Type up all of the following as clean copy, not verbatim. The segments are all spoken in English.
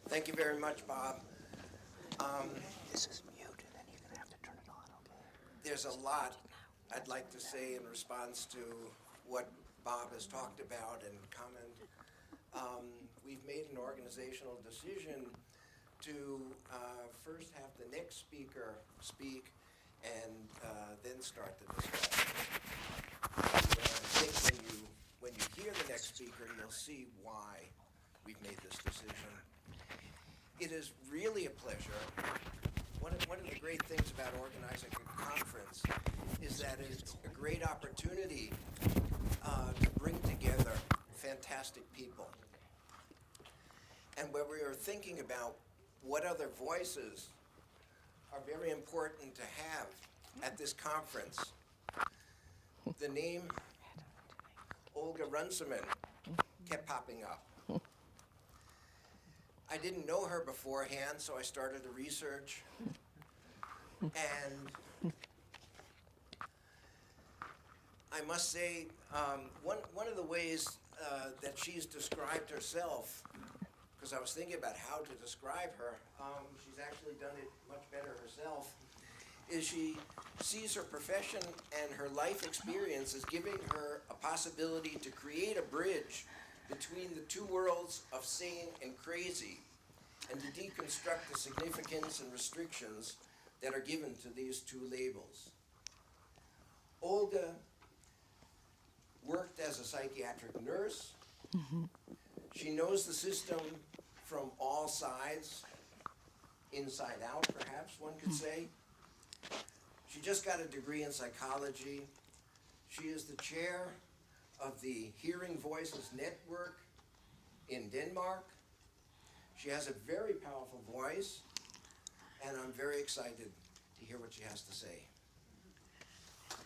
Thank you very much, Bob. This is mute, and then you're gonna have to turn it on, okay? There's a lot I'd like to say in response to what Bob has talked about and comment. We've made an organizational decision to first have the next speaker speak and then start the discussion. And I think when you hear the next speaker, you'll see why we've made this decision. It is really a pleasure. One of the great things about organizing a conference is that it's a great opportunity to bring together fantastic people. And when we are thinking about what other voices are very important to have at this conference, the name Olga Runciman kept popping up. I didn't know her beforehand, so I started to research. And I must say, one of the ways that she's described herself, because I was thinking about how to describe her, she's actually done it much better herself, is she sees her profession and her life experience as giving her a possibility to create a bridge between the two worlds of sane and crazy, and to deconstruct the significance and restrictions that are given to these two labels. Olga worked as a psychiatric nurse. She knows the system from all sides, inside out, perhaps one could say. She just got a degree in psychology. She is the chair of the Hearing Voices Network in Denmark. She has a very powerful voice, and I'm very excited to hear what she has to say.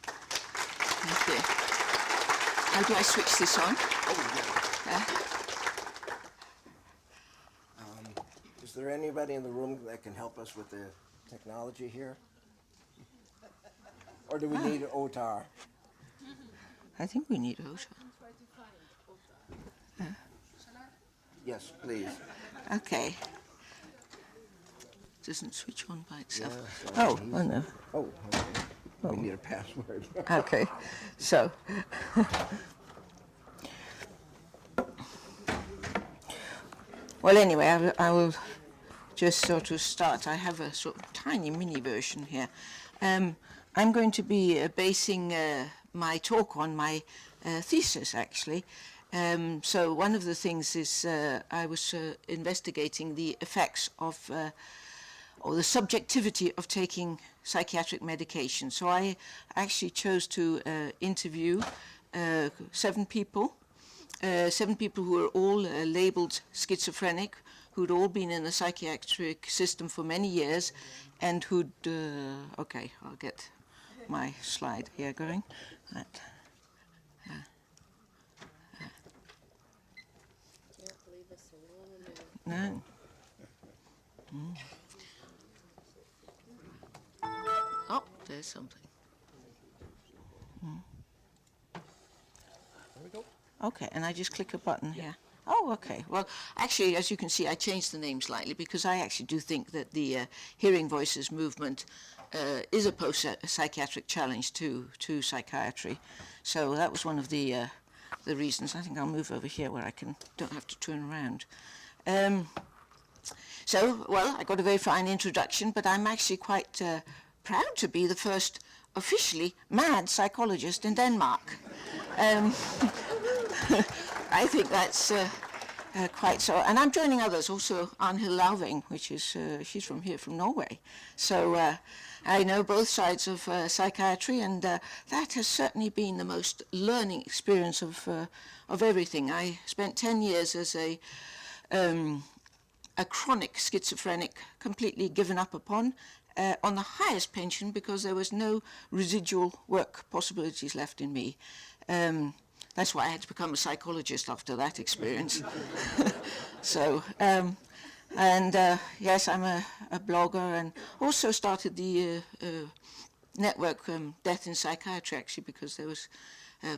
Thank you. How do I switch this on? Oh, yeah. Is there anybody in the room that can help us with the technology here? Or do we need OTAR? I think we need OTA. Yes, please. Okay. Doesn't switch on by itself. Yeah, Oh no. Oh, okay. We need a password. Okay, so. Well, anyway, I will just sort of start. I have a sort of tiny mini version here. I'm going to be basing my talk on my thesis, actually. So one of the things is I was investigating the effects of or the subjectivity of taking psychiatric medication. So I actually chose to interview 7 people who were all labeled schizophrenic, who'd all been in the psychiatric system for many years, and who'd, okay, I'll get my slide here going. Right. No. Oh, there's something. There we go. Okay, and I just click a button here. Oh, okay. Well, actually, as you can see, I changed the name slightly because I actually do think that the Hearing Voices movement is a post-psychiatric challenge to psychiatry. So that was one of the reasons. I think I'll move over here where I don't have to turn around. So, well, I got a very fine introduction, but I'm actually quite proud to be the first officially mad psychologist in Denmark. I think that's quite so. And I'm joining others, also Arnhild Lauving, which is, she's from Norway. So I know both sides of psychiatry, and that has certainly been the most learning experience of everything. I spent 10 years as a chronic schizophrenic, completely given up upon, on the highest pension because there was no residual work possibilities left in me. That's why I had to become a psychologist after that experience. So, yes, I'm a blogger, and also started the network Death in Psychiatry, actually, because there was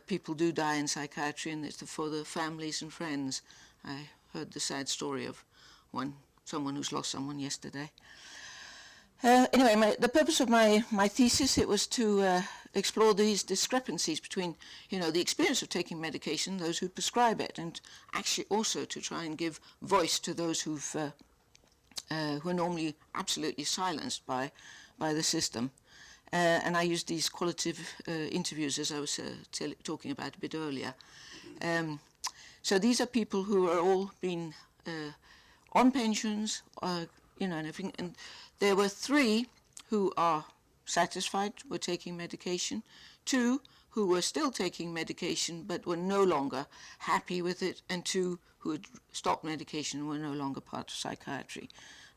people do die in psychiatry, and it's for the families and friends. I heard the sad story of one someone who's lost someone yesterday. Anyway, the purpose of my thesis, it was to explore these discrepancies between, the experience of taking medication, those who prescribe it, and actually also to try and give voice to those who are normally absolutely silenced by the system. And I used these qualitative interviews, as I was talking about a bit earlier. So these are people who are all been on pensions, and everything. And there were 3 who are satisfied, were taking medication, 2 who were still taking medication but were no longer happy with it, and 2 who had stopped medication and were no longer part of psychiatry.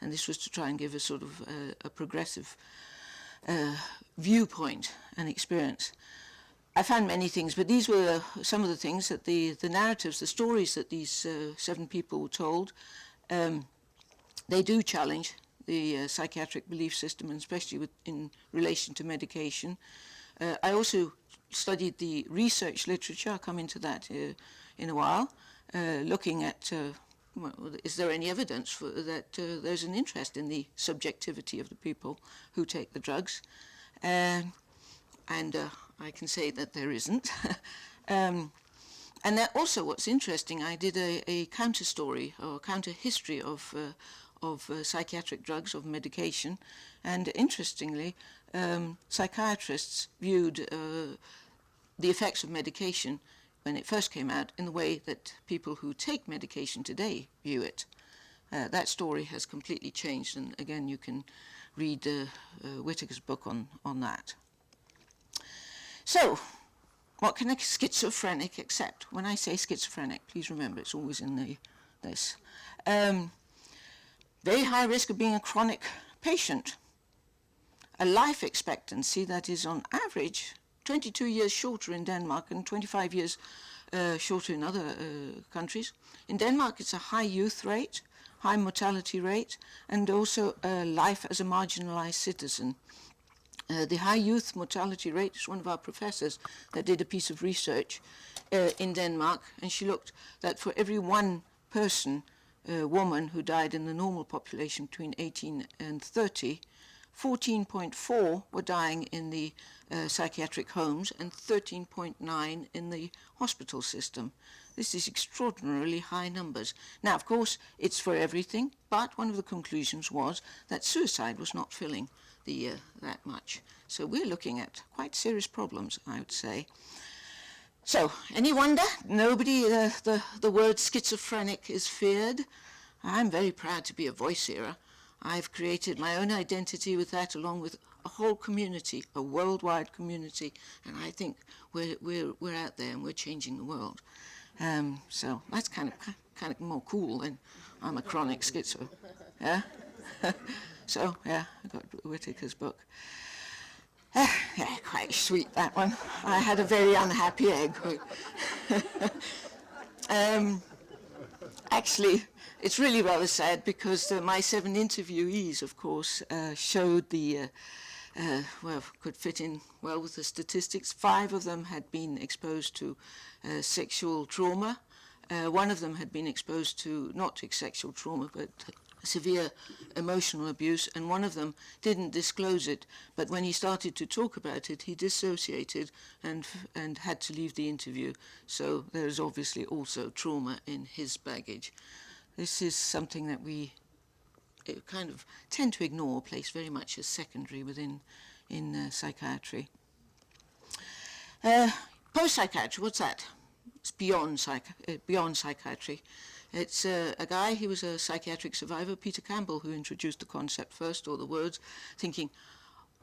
And this was to try and give a sort of a progressive viewpoint and experience. I found many things, but these were some of the things that the narratives, the stories that these 7 people were told. They do challenge the psychiatric belief system, and especially in relation to medication. I also studied the research literature. I'll come into that in a while, looking at is there any evidence for that there's an interest in the subjectivity of the people who take the drugs. And I can say that there isn't. And that also, what's interesting, I did a counter story or counter history of psychiatric drugs, of medication, and interestingly, psychiatrists viewed the effects of medication when it first came out in the way that people who take medication today view it. That story has completely changed, and again, you can read Whitaker's book on that. So, what can a schizophrenic accept? When I say schizophrenic, please remember it's always in this. Very high risk of being a chronic patient. A life expectancy that is on average 22 years shorter in Denmark and 25 years shorter in other countries. In Denmark, it's a high youth rate, high mortality rate, and also life as a marginalized citizen. The high youth mortality rate is one of our professors that did a piece of research in Denmark, and she looked that for every 1 person, woman who died in the normal population between 18 and 30, 14.4 were dying in the psychiatric homes and 13.9 in the hospital system. This is extraordinarily high numbers. Now, of course, it's for everything, but one of the conclusions was that suicide was not filling that much. So we're looking at quite serious problems, I would say. So, any wonder? Nobody, the word schizophrenic is feared. I'm very proud to be a voice hearer. I've created my own identity with that, along with a whole community, a worldwide community, and I think we're out there and we're changing the world. So that's kind of more cool than I'm a chronic schizo. Yeah. So yeah, I got Whitaker's book. Yeah, quite sweet, that one. I had a very unhappy egg. Actually, it's really rather sad because my 7 interviewees, of course, showed could fit in well with the statistics. 5 of them had been exposed to sexual trauma. 1 of them had been exposed to, not to sexual trauma, but severe emotional abuse, and 1 of them didn't disclose it, but when he started to talk about it, he dissociated and had to leave the interview. So there is obviously also trauma in his baggage. This is something that we kind of tend to ignore, place very much as secondary within psychiatry. Post-psychiatry, what's that? It's beyond psychiatry. It's a guy, he was a psychiatric survivor, Peter Campbell, who introduced the concept first, or the words, thinking,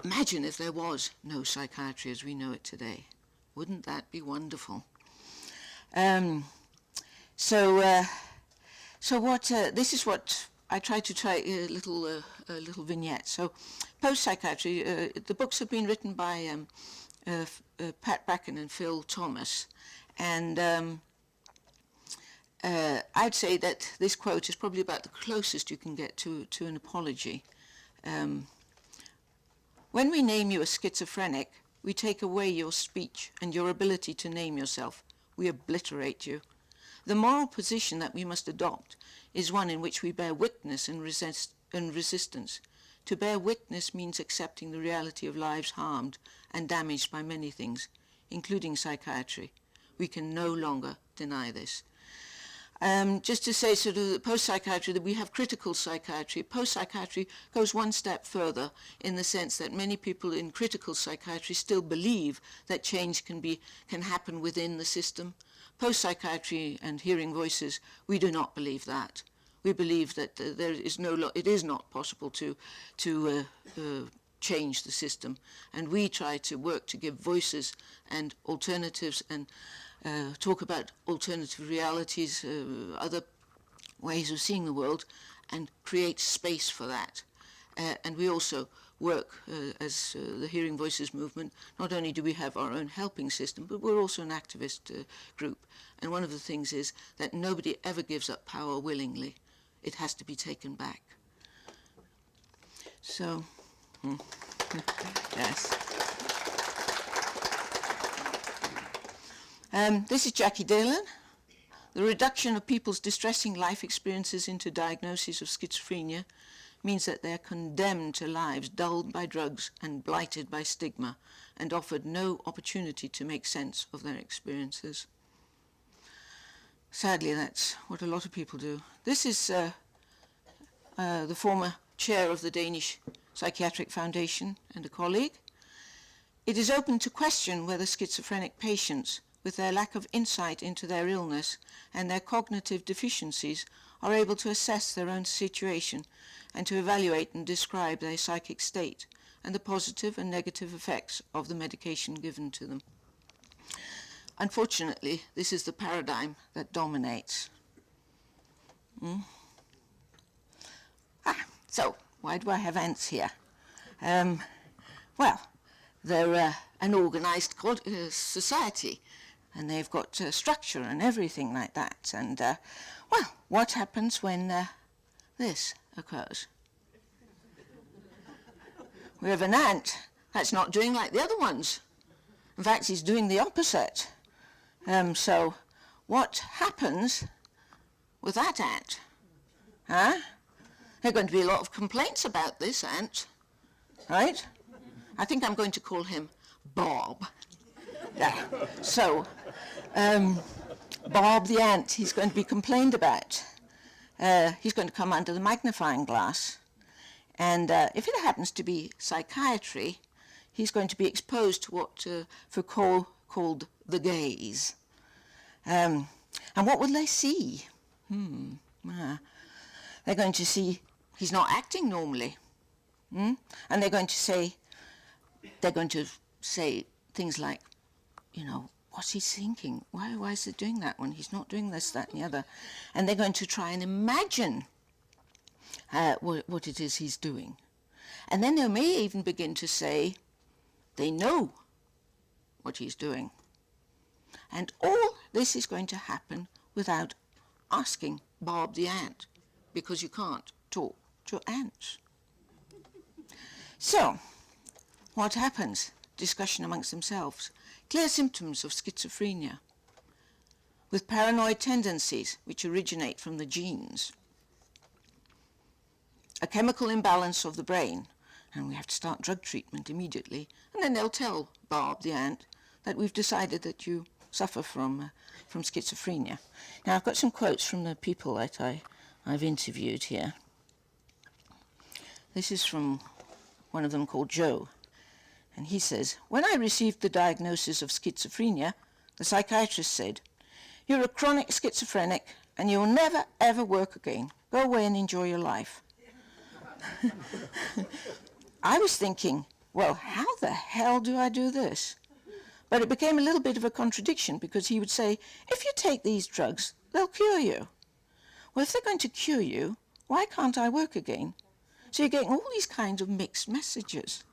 imagine if there was no psychiatry as we know it today. Wouldn't that be wonderful? This is what I tried to try a little vignette. So, post-psychiatry, the books have been written by Pat Bracken and Phil Thomas, and I'd say that this quote is probably about the closest you can get to an apology. When we name you a schizophrenic, we take away your speech and your ability to name yourself. We obliterate you. The moral position that we must adopt is one in which we bear witness and resistance. To bear witness means accepting the reality of lives harmed and damaged by many things, including psychiatry. We can no longer deny this. Just to say sort of post-psychiatry, that we have critical psychiatry. Post-psychiatry goes one step further in the sense that many people in critical psychiatry still believe that change can happen within the system. Post-psychiatry and hearing voices, we do not believe that. We believe that it is not possible to change the system, and we try to work to give voices and alternatives and talk about alternative realities, other ways of seeing the world, and create space for that. And we also work as the Hearing Voices movement. Not only do we have our own helping system, but we're also an activist group. And one of the things is that nobody ever gives up power willingly. It has to be taken back. So, yes. This is Jackie Dalen. The reduction of people's distressing life experiences into diagnoses of schizophrenia means that they're condemned to lives dulled by drugs and blighted by stigma and offered no opportunity to make sense of their experiences. Sadly, that's what a lot of people do. This is the former chair of the Danish Psychiatric Foundation and a colleague. It is open to question whether schizophrenic patients, with their lack of insight into their illness and their cognitive deficiencies, are able to assess their own situation and to evaluate and describe their psychic state and the positive and negative effects of the medication given to them. Unfortunately, this is the paradigm that dominates. So, why do I have ants here? Well, they're an organized society, and they've got structure and everything like that. And, well, what happens when this occurs? We have an ant that's not doing like the other ones. In fact, he's doing the opposite. So what happens with that ant? Huh? There are going to be a lot of complaints about this ant, right? I think I'm going to call him Bob. Yeah. So, Bob the ant, he's going to be complained about. He's going to come under the magnifying glass. And if it happens to be psychiatry, he's going to be exposed to what Foucault called the gaze. And what will they see? They're going to see he's not acting normally. And they're going to say things like, you know, what's he thinking? Why is he doing that when he's not doing this, that, and the other? And they're going to try and imagine what it is he's doing. And then they may even begin to say they know what he's doing. And all this is going to happen without asking Bob the ant, because you can't talk to ants. So, what happens? Discussion amongst themselves. Clear symptoms of schizophrenia, with paranoid tendencies which originate from the genes. A chemical imbalance of the brain, and we have to start drug treatment immediately, and then they'll tell Bob the ant that we've decided that you suffer from schizophrenia. Now, I've got some quotes from the people that I've interviewed here. This is from one of them called Joe, and he says, "When I received the diagnosis of schizophrenia, the psychiatrist said, 'You're a chronic schizophrenic and you'll never ever work again. Go away and enjoy your life.'" I was thinking, well, how the hell do I do this? But it became a little bit of a contradiction, because he would say, if you take these drugs, they'll cure you. Well, if they're going to cure you, why can't I work again? So you're getting all these kinds of mixed messages.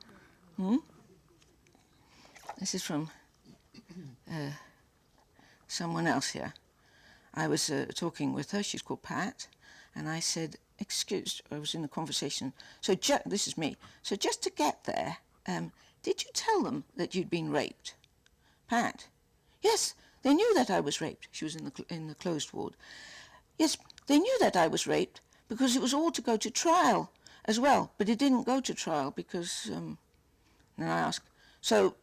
This is from someone else here. I was talking with her, she's called Pat, and I said, I was in a conversation, so this is me. So just to get there, did you tell them that you'd been raped? Pat: yes, they knew that I was raped. She was in the closed ward. Yes, they knew that I was raped because it was all to go to trial as well, but it didn't go to trial because, and I asked, so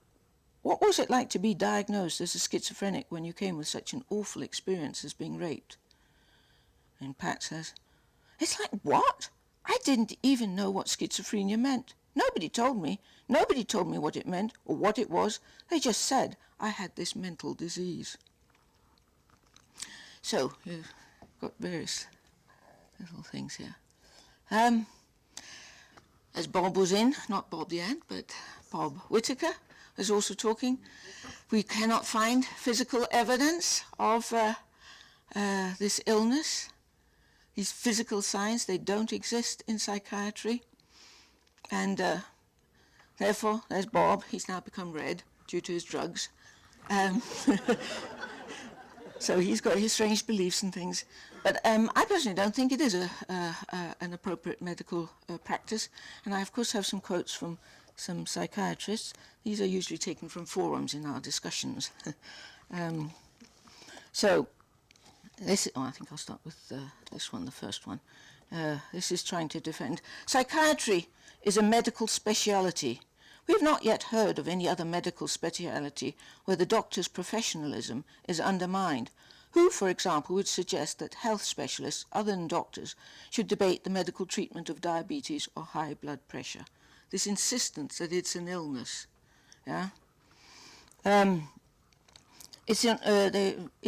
what was it like to be diagnosed as a schizophrenic when you came with such an awful experience as being raped? And Pat says, it's like, what? I didn't even know what schizophrenia meant. Nobody told me. Nobody told me what it meant or what it was. They just said I had this mental disease. So, you've got various little things here. As Bob was in, not Bob the Ant, but Bob Whittaker was also talking, we cannot find physical evidence of this illness. These physical signs, they don't exist in psychiatry. And therefore, there's Bob. He's now become red due to his drugs. So he's got his strange beliefs and things. But I personally don't think it is an appropriate medical practice. And I, of course, have some quotes from some psychiatrists. These are usually taken from forums in our discussions. So this, I think I'll start with this one, the first one. This is trying to defend. Psychiatry is a medical speciality. We have not yet heard of any other medical speciality where the doctor's professionalism is undermined. Who, for example, would suggest that health specialists, other than doctors, should debate the medical treatment of diabetes or high blood pressure? This insistence that it's an illness. Yeah? It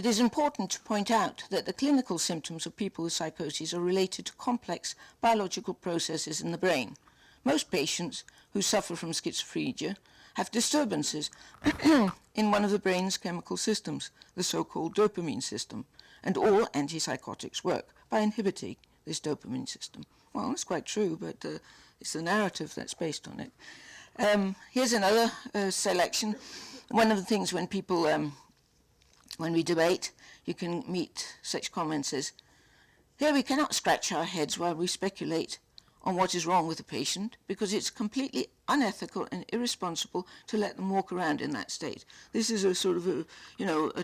is important to point out that the clinical symptoms of people with psychoses are related to complex biological processes in the brain. Most patients who suffer from schizophrenia have disturbances in one of the brain's chemical systems, the so-called dopamine system, and all antipsychotics work by inhibiting this dopamine system. Well, that's quite true, but it's the narrative that's based on it. Here's another selection. One of the things when people, when we debate, you can meet such comments as, here we cannot scratch our heads while we speculate on what is wrong with the patient, because it's completely unethical and irresponsible to let them walk around in that state. This is a sort of a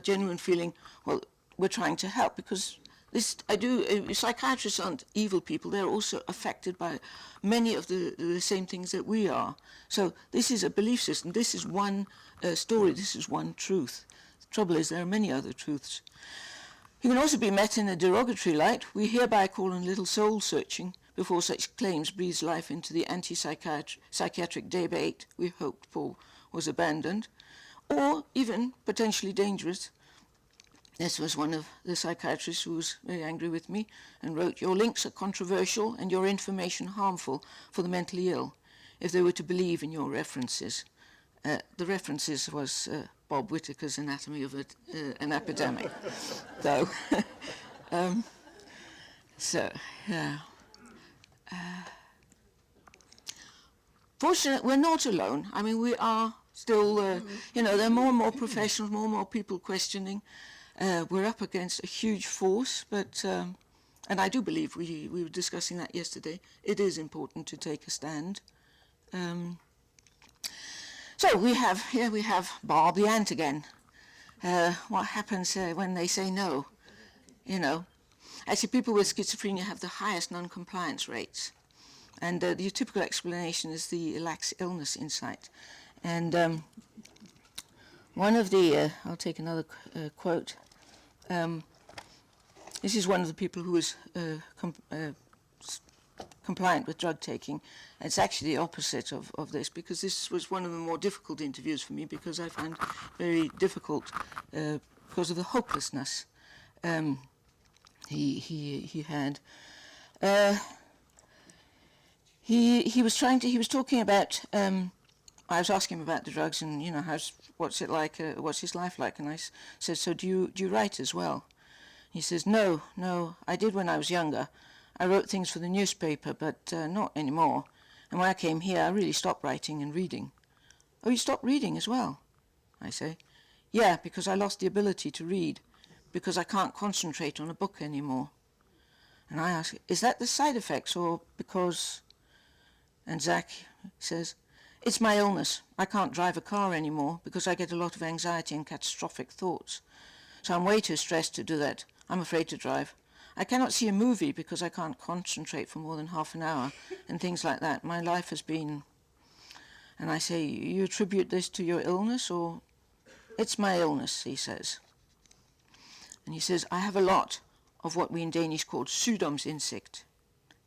genuine feeling, well, we're trying to help, because psychiatrists aren't evil people. They're also affected by many of the same things that we are. So this is a belief system. This is one story. This is one truth. The trouble is there are many other truths. You can also be met in a derogatory light. We hereby call on little soul searching before such claims breathes life into the anti-psychiatric debate we hoped for was abandoned, or even potentially dangerous. This was one of the psychiatrists who was very angry with me and wrote, your links are controversial and your information harmful for the mentally ill if they were to believe in your references. The references was Bob Whittaker's Anatomy of an Epidemic. So, yeah. Fortunately, we're not alone. I mean, we are still, there are more and more professionals, more and more people questioning. We're up against a huge force, but, and I do believe we were discussing that yesterday, it is important to take a stand. So we have Bob the Ant again. What happens when they say no? Actually, people with schizophrenia have the highest non-compliance rates. And the typical explanation is the lax illness insight. And one of the, I'll take another quote. This is one of the people who was compliant with drug taking. It's actually the opposite of this, because this was one of the more difficult interviews for me, because I found very difficult because of the hopelessness he had. He was talking about, I was asking him about the drugs and, what's it like, what's his life like? And I said, so do you write as well? He says, no, I did when I was younger. I wrote things for the newspaper, but not anymore. And when I came here, I really stopped writing and reading. Oh, you stopped reading as well? I say. Yeah, because I lost the ability to read, because I can't concentrate on a book anymore. And I ask, is that the side effects or because... And Zach says, it's my illness. I can't drive a car anymore because I get a lot of anxiety and catastrophic thoughts. So I'm way too stressed to do that. I'm afraid to drive. I cannot see a movie because I can't concentrate for more than half an hour and things like that. My life has been, and I say, you attribute this to your illness, or it's my illness, he says. And he says, I have a lot of what we in Danish call sygdomsindsigt.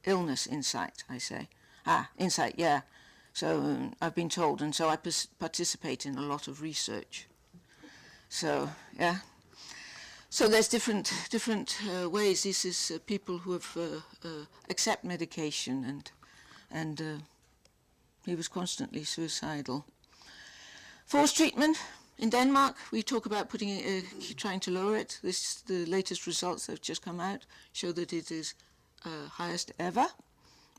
Illness insight, I say. Insight, yeah. So I've been told, and so I participate in a lot of research. So, yeah. So there's different ways. This is people who have accept medication, and he was constantly suicidal. Forced treatment. In Denmark, we talk about trying to lower it. The latest results that have just come out show that it is highest ever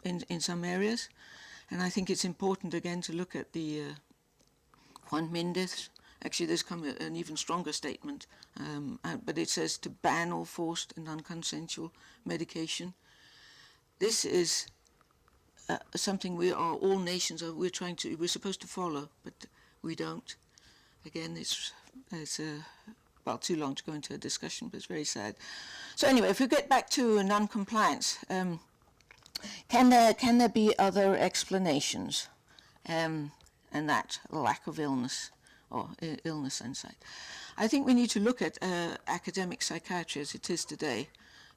in some areas. And I think it's important again to look at the Juan Mendez. Actually, there's come an even stronger statement, but it says to ban all forced and unconsensual medication. This is something all nations we're supposed to follow, but we don't. Again, it's too long to go into a discussion, but it's very sad. So anyway, if we get back to non-compliance, can there be other explanations, and that lack of illness or illness insight? I think we need to look at academic psychiatry as it is today,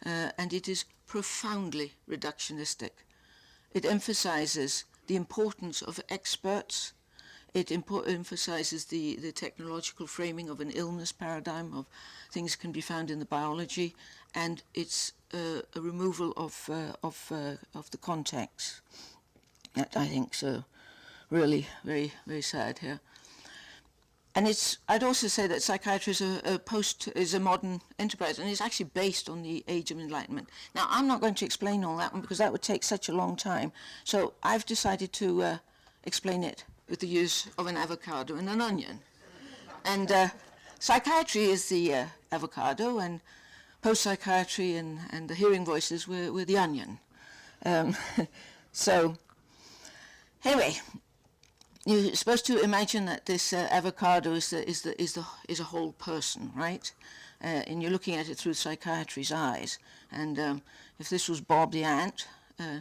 and it is profoundly reductionistic. It emphasizes the importance of experts. It emphasizes the technological framing of an illness paradigm, of things can be found in the biology, and it's a removal of the context. That I think so, really very very sad here. And I'd also say that psychiatry is a modern enterprise, and it's actually based on the Age of Enlightenment. Now, I'm not going to explain all that one because that would take such a long time. So I've decided to explain it with the use of an avocado and an onion. And psychiatry is the avocado, and post-psychiatry and the hearing voices were the onion. So anyway, you're supposed to imagine that this avocado is a whole person, right? And you're looking at it through psychiatry's eyes. And if this was Bob the ant,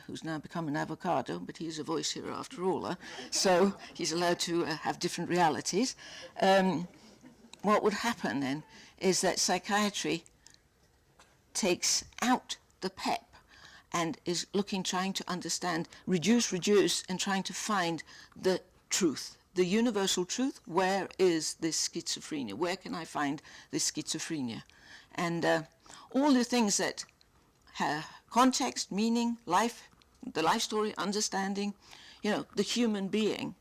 who's now become an avocado, but he is a voice hearer after all, so he's allowed to have different realities. What would happen then is that psychiatry takes out the PEP and is trying to understand, reduce, and trying to find the truth, the universal truth. Where is this schizophrenia? Where can I find this schizophrenia? And all the things that have context, meaning, life, the life story, understanding, the human being,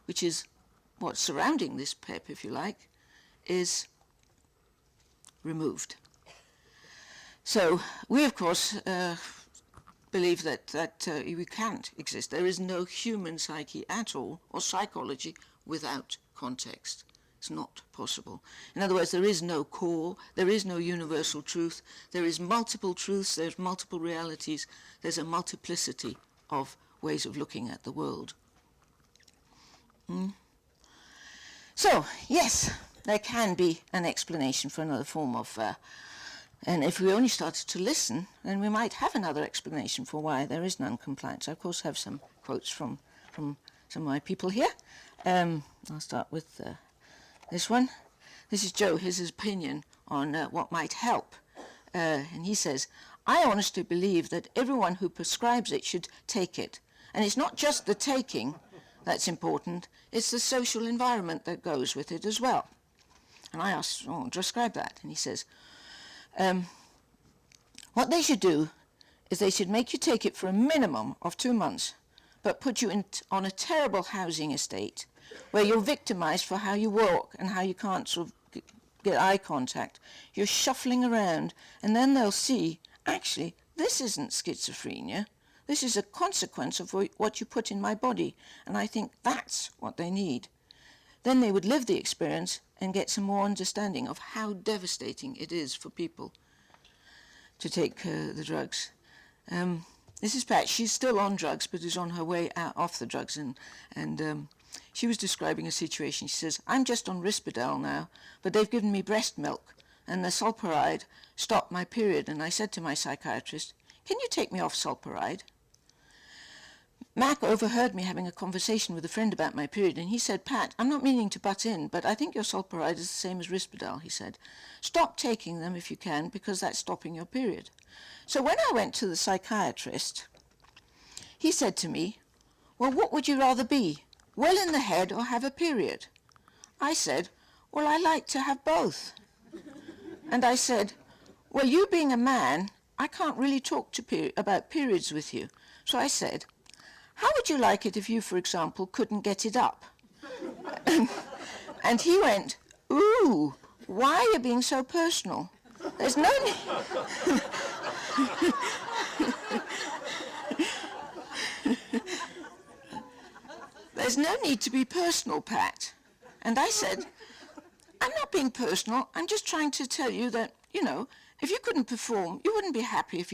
which is what's surrounding this PEP, if you like, is removed. So we, of course, believe that we can't exist. There is no human psyche at all, or psychology, without context. It's not possible. In other words, there is no core, there is no universal truth, there is multiple truths, there's multiple realities, there's a multiplicity of ways of looking at the world. So, yes, there can be an explanation for another form of and if we only started to listen, then we might have another explanation for why there is non-compliance. I, of course, have some quotes from some of my people here. I'll start with this one. This is Joe, his opinion on what might help. And he says, I honestly believe that everyone who prescribes it should take it. And it's not just the taking that's important, it's the social environment that goes with it as well. And I asked, describe that. And he says, what they should do is they should make you take it for a minimum of 2 months, but put you on a terrible housing estate where you're victimized for how you walk and how you can't sort of get eye contact. You're shuffling around, and then they'll see, actually, this isn't schizophrenia. This is a consequence of what you put in my body, and I think that's what they need. Then they would live the experience and get some more understanding of how devastating it is for people to take the drugs. This is Pat. She's still on drugs, but is on her way out off the drugs, and she was describing a situation. She says, I'm just on Risperdal now, but they've given me breast milk, and the sulpiride stopped my period, and I said to my psychiatrist, "Can you take me off sulpiride?" Mac overheard me having a conversation with a friend about my period, and he said, "Pat, I'm not meaning to butt in, but I think your sulpiride is the same as Risperdal," he said. "Stop taking them if you can, because that's stopping your period." So when I went to the psychiatrist, he said to me, "Well, what would you rather be, well in the head or have a period?" I said, "Well, I like to have both." And I said, "Well, you being a man, I can't really talk to about periods with you." So I said, "How would you like it if you, for example, couldn't get it up?" And he went, "Ooh, why are you being so personal? There's no need." "There's no need to be personal, Pat." And I said, "I'm not being personal. I'm just trying to tell you that, if you couldn't perform, you wouldn't be happy if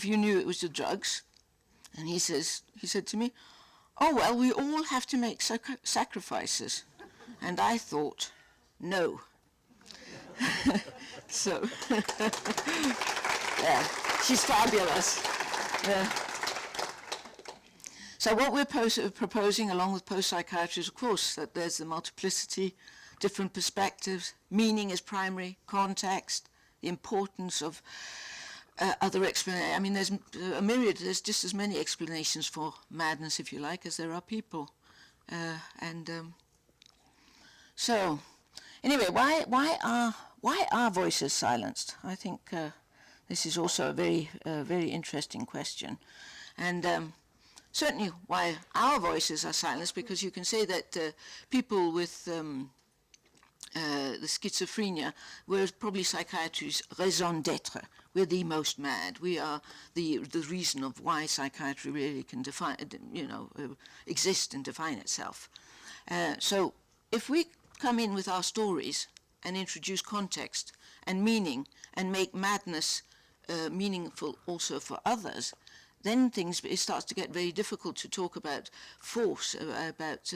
you knew it was the drugs." And he said to me, "Oh, well, we all have to make sacrifices." And I thought, no. So, yeah, she's fabulous. So what we're proposing, along with post-psychiatry, is, of course, that there's the multiplicity, different perspectives, meaning is primary, context, the importance of other explanations. I mean, there's a myriad, there's just as many explanations for madness, if you like, as there are people. So, anyway, why are voices silenced? I think this is also a very interesting question. And certainly why our voices are silenced, because you can say that people with the schizophrenia were probably psychiatry's raison d'être. We're the most mad. We are the reason of why psychiatry really can define, exist and define itself. So if we come in with our stories and introduce context and meaning and make madness meaningful also for others, then it starts to get very difficult to talk about force, about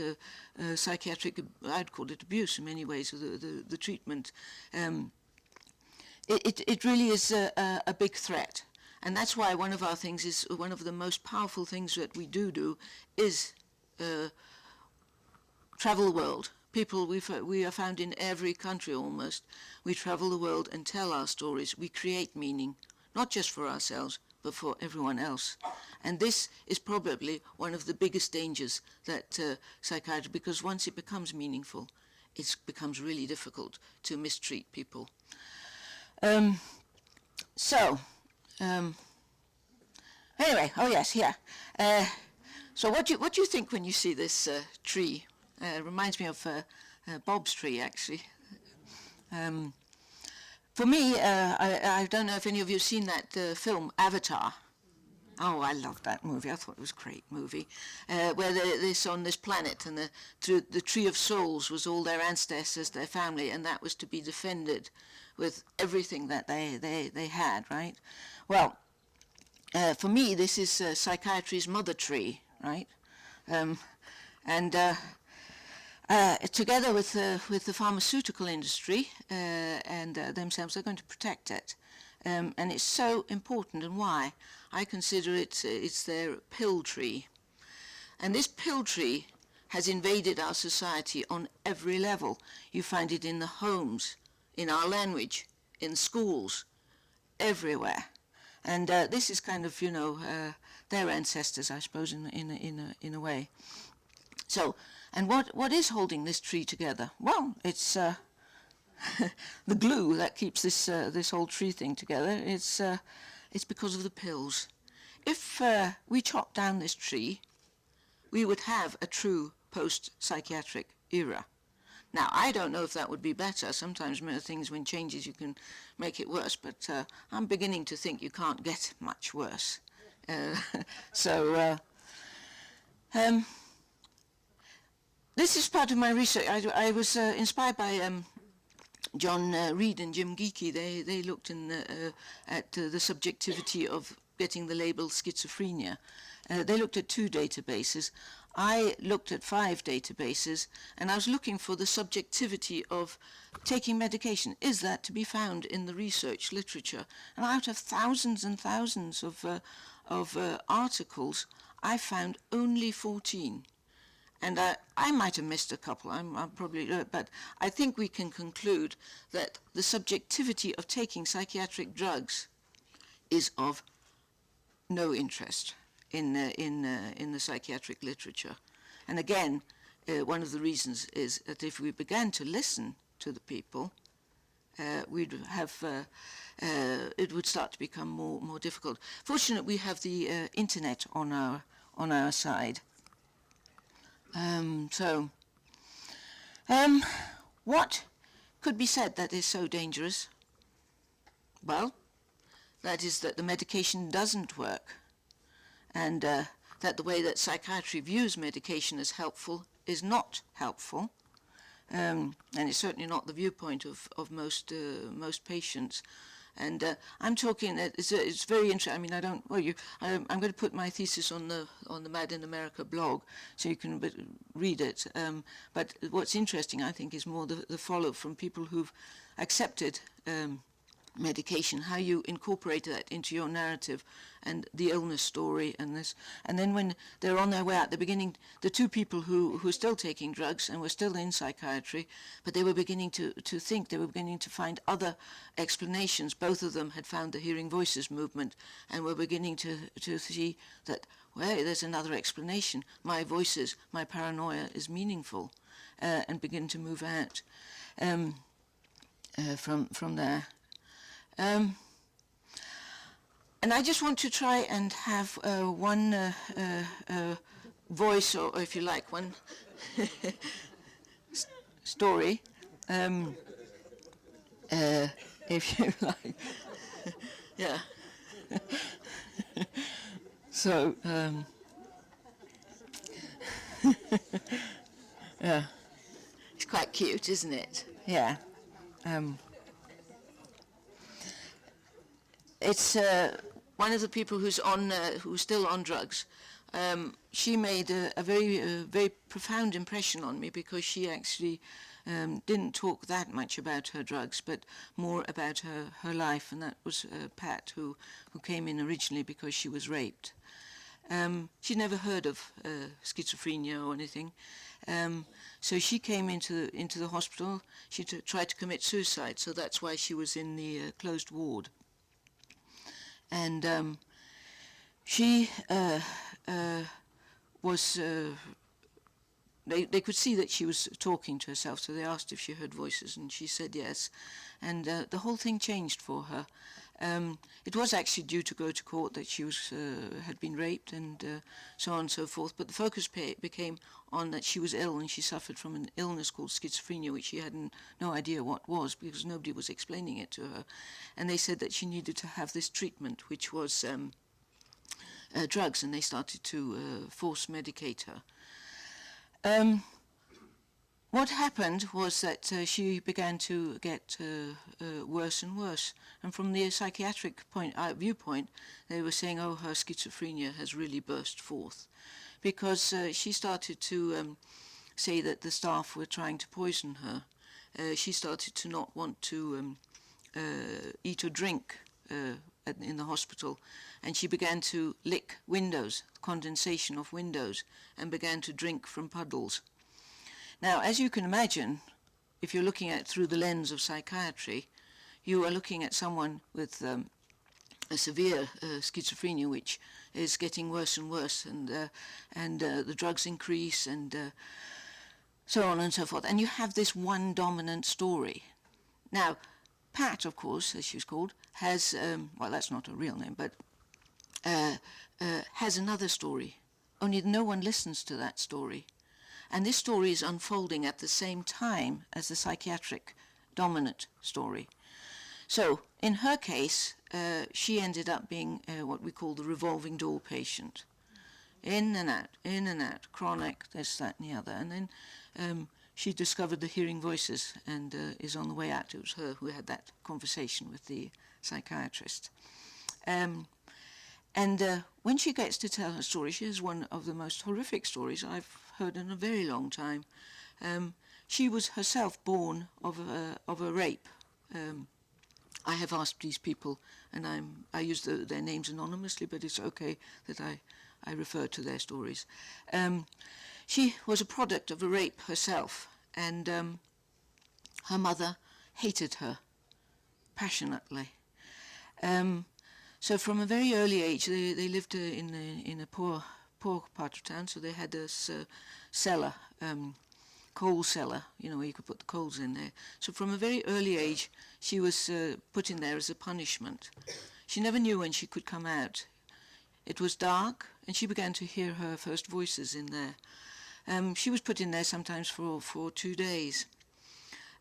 psychiatric, I'd call it abuse in many ways, the treatment. It really is a big threat. And that's why one of our things is, one of the most powerful things that we do is travel the world. People, we are found in every country almost. We travel the world and tell our stories. We create meaning, not just for ourselves, but for everyone else. And this is probably one of the biggest dangers that psychiatry, because once it becomes meaningful, it becomes really difficult to mistreat people. Anyway, oh yes, yeah. So what do you think when you see this tree? It reminds me of Bob's tree, actually. For me, I don't know if any of you have seen that film, Avatar. Oh, I loved that movie. I thought it was a great movie. Where they're on this planet, and the Tree of Souls was all their ancestors, their family, and that was to be defended with everything that they had, right? Well, for me, this is psychiatry's mother tree, right? Together with the pharmaceutical industry and themselves, they're going to protect it. And it's so important. And why? I consider it's their pill tree. And this pill tree has invaded our society on every level. You find it in the homes, in our language, in schools, everywhere. And this is kind of, their ancestors, I suppose, in a way. So, and what is holding this tree together? Well, it's the glue that keeps this whole tree thing together. It's because of the pills. If we chop down this tree, we would have a true post-psychiatric era. Now, I don't know if that would be better. Sometimes things, when changes, you can make it worse, but I'm beginning to think you can't get much worse. This is part of my research. I was inspired by John Reed and Jim Geeky. They looked at the subjectivity of getting the label schizophrenia. They looked at two databases. I looked at 5 databases, and I was looking for the subjectivity of taking medication. Is that to be found in the research literature? And out of thousands and thousands of articles, I found only 14. And I might have missed a couple, I'm probably, but I think we can conclude that the subjectivity of taking psychiatric drugs is of no interest in the psychiatric literature. And again, one of the reasons is that if we began to listen to the people, we'd have it would start to become more difficult. Fortunately, we have the internet on our side. What could be said that is so dangerous? Well, that is that the medication doesn't work, and that the way that psychiatry views medication as helpful is not helpful, and it's certainly not the viewpoint of most patients. And I'm talking. It's very interesting. I mean, I don't. Well, I'm going to put my thesis on the Mad in America blog, so you can read it. But what's interesting, I think, is more the follow from people who've accepted medication, how you incorporate that into your narrative and the illness story and this. And then when they're on their way out, the beginning, the two people who were still taking drugs and were still in psychiatry, but they were beginning to think, they were beginning to find other explanations. Both of them had found the hearing voices movement and were beginning to see that, well, there's another explanation. My voices, my paranoia is meaningful, and begin to move out from there. And I just want to try and have one voice, or if you like, one story, if you like. Yeah. So, yeah. It's quite cute, isn't it? Yeah. It's one of the people who's still on drugs. She made a very profound impression on me because she actually didn't talk that much about her drugs, but more about her life, and that was Pat, who came in originally because she was raped. She'd never heard of schizophrenia or anything, so she came into the hospital. She tried to commit suicide, so that's why she was in the closed ward. And she was, they could see that she was talking to herself, so they asked if she heard voices, and she said yes. And the whole thing changed for her. It was actually due to go to court that she had been raped and so on and so forth, but the focus became on that she was ill and she suffered from an illness called schizophrenia, which she had no idea what was because nobody was explaining it to her. And they said that she needed to have this treatment, which was drugs, and they started to force medicate her. What happened was that she began to get worse and worse, and from the psychiatric viewpoint, they were saying, oh, her schizophrenia has really burst forth, because she started to say that the staff were trying to poison her. She started to not want to eat or drink in the hospital, and she began to lick windows, condensation of windows, and began to drink from puddles. Now, as you can imagine, if you're looking at it through the lens of psychiatry, you are looking at someone with a severe schizophrenia, which is getting worse and worse, and the drugs increase, and so on and so forth. And you have this one dominant story. Now, Pat, of course, as she's called, has, well, that's not her real name, but has another story. Only no one listens to that story. And this story is unfolding at the same time as the psychiatric dominant story. So, in her case, she ended up being what we call the revolving door patient. In and out, chronic, this, that, and the other. And then she discovered the hearing voices and is on the way out. It was her who had that conversation with the psychiatrist. And when she gets to tell her story, she has one of the most horrific stories I've heard in a very long time. She was herself born of a rape. I have asked these people, and I use their names anonymously, but it's okay that I refer to their stories. She was a product of a rape herself, and her mother hated her passionately. So from a very early age, they lived in a poor part of town, so they had this cellar, coal cellar, where you could put the coals in there. So from a very early age, she was put in there as a punishment. She never knew when she could come out. It was dark, and she began to hear her first voices in there. She was put in there sometimes for 2 days.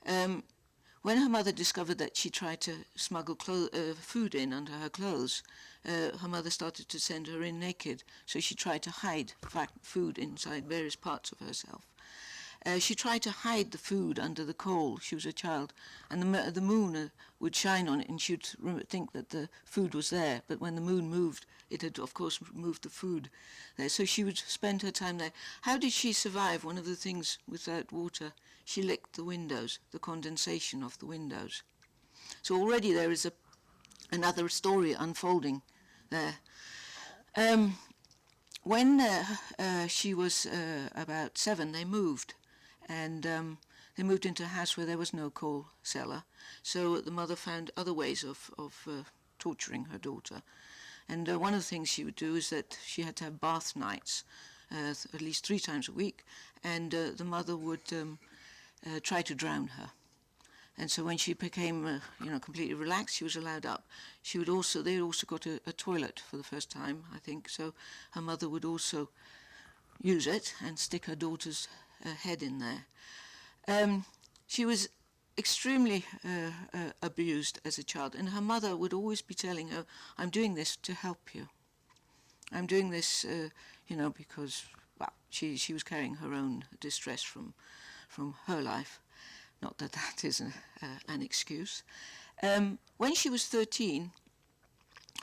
When her mother discovered that she tried to smuggle food in under her clothes, her mother started to send her in naked, so she tried to hide food inside various parts of herself. She tried to hide the food under the coal. She was a child, and the moon would shine on it, and she'd think that the food was there, but when the moon moved, it had, of course, moved the food there. So she would spend her time there. How did she survive? One of the things without water, she licked the windows, the condensation of the windows. So already there is another story unfolding there. When she was about 7, they moved, and they moved into a house where there was no coal cellar. So the mother found other ways of torturing her daughter. And one of the things she would do is that she had to have bath nights, at least 3 times a week, and the mother would try to drown her. And so when she became, completely relaxed, she was allowed up. They also got a toilet for the first time, I think. So her mother would also use it and stick her daughter's head in there. She was extremely abused as a child, and her mother would always be telling her, "I'm doing this to help you. I'm doing this, because she was carrying her own distress from her life." Not that that is an excuse. When she was 13,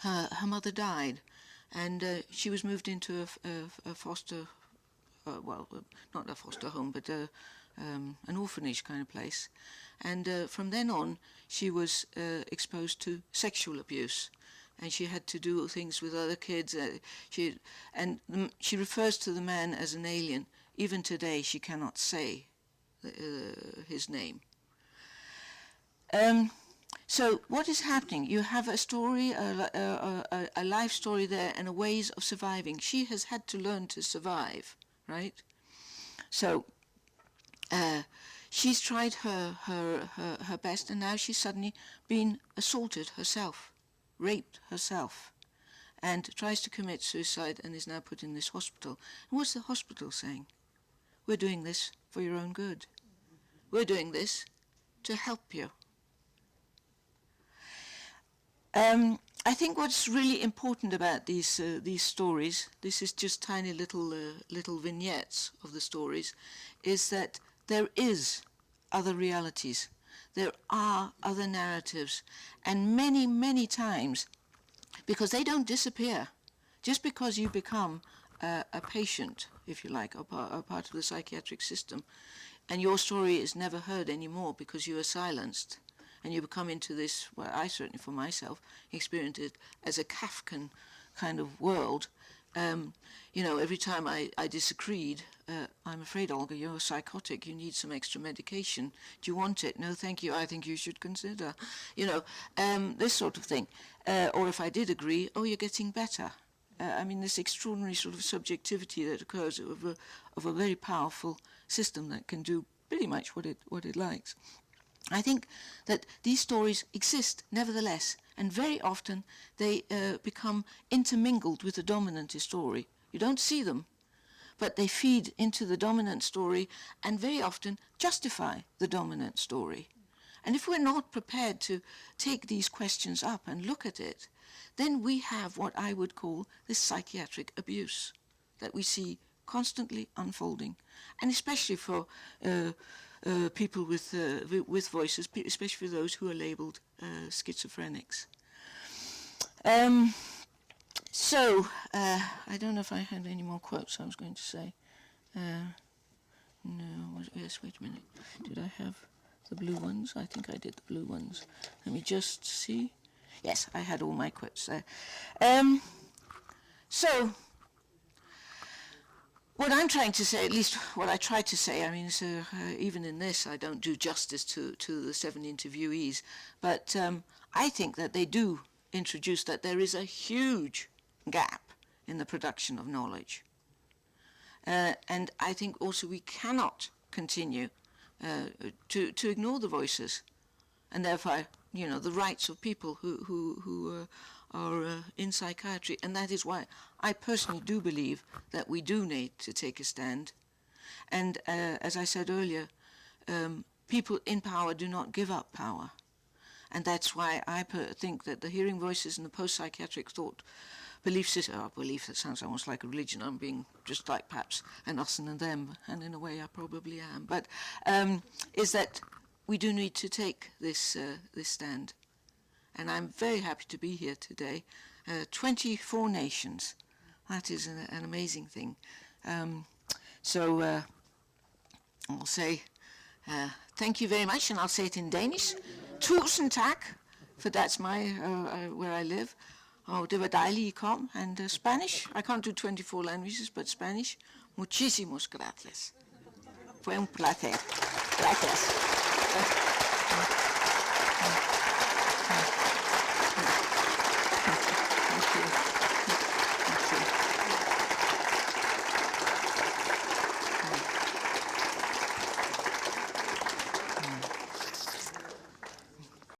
her mother died, and she was moved into a foster, not a foster home, but an orphanage kind of place. And from then on, she was exposed to sexual abuse, and she had to do things with other kids. She refers to the man as an alien. Even today, she cannot say his name. So what is happening? You have a story, a life story there, and a ways of surviving. She has had to learn to survive, right? So she's tried her best, and now she's suddenly been assaulted herself, raped herself, and tries to commit suicide and is now put in this hospital. And what's the hospital saying? We're doing this for your own good. We're doing this to help you. I think what's really important about these stories, this is just tiny little vignettes of the stories, is that there is other realities. There are other narratives, and many, many times, because they don't disappear. Just because you become a patient, if you like, or part of the psychiatric system, and your story is never heard anymore because you are silenced, and you become into this, well, I certainly for myself experienced it as a Kafkan kind of world. Every time I disagreed, I'm afraid, Olga, you're psychotic, you need some extra medication. Do you want it? No, thank you, I think you should consider. This sort of thing. Or if I did agree, oh, you're getting better. This extraordinary sort of subjectivity that occurs of a very powerful system that can do pretty much what it likes. I think that these stories exist nevertheless, and very often they become intermingled with the dominant story. You don't see them, but they feed into the dominant story and very often justify the dominant story. And if we're not prepared to take these questions up and look at it, then we have what I would call this psychiatric abuse that we see constantly unfolding, and especially for people with voices, especially for those who are labelled schizophrenics. So, I don't know if I had any more quotes I was going to say. No, yes, wait a minute. Did I have the blue ones? I think I did the blue ones. Let me just see. Yes, I had all my quotes there. So, what I'm trying to say, at least what I try to say, I mean, so even in this I don't do justice to the 7 interviewees, but I think that they do introduce that there is a huge gap in the production of knowledge. And I think also we cannot continue to ignore the voices and therefore, you know, the rights of people who are in psychiatry. And that is why I personally do believe that we do need to take a stand. And as I said earlier, people in power do not give up power. And that's why I think that the hearing voices and the post-psychiatric thought belief system, belief, that sounds almost like a religion. I'm being just like perhaps an us and them, and in a way I probably am. But is that we do need to take this stand. And I'm very happy to be here today. 24 nations. That is an amazing thing. So I'll say thank you very much, and I'll say it in Danish. Tusind tak, for that's my where I live. Oh, det var dejligt, I kom. And Spanish, I can't do 24 languages, but Spanish. Muchísimos gracias. Fue un placer. Gracias.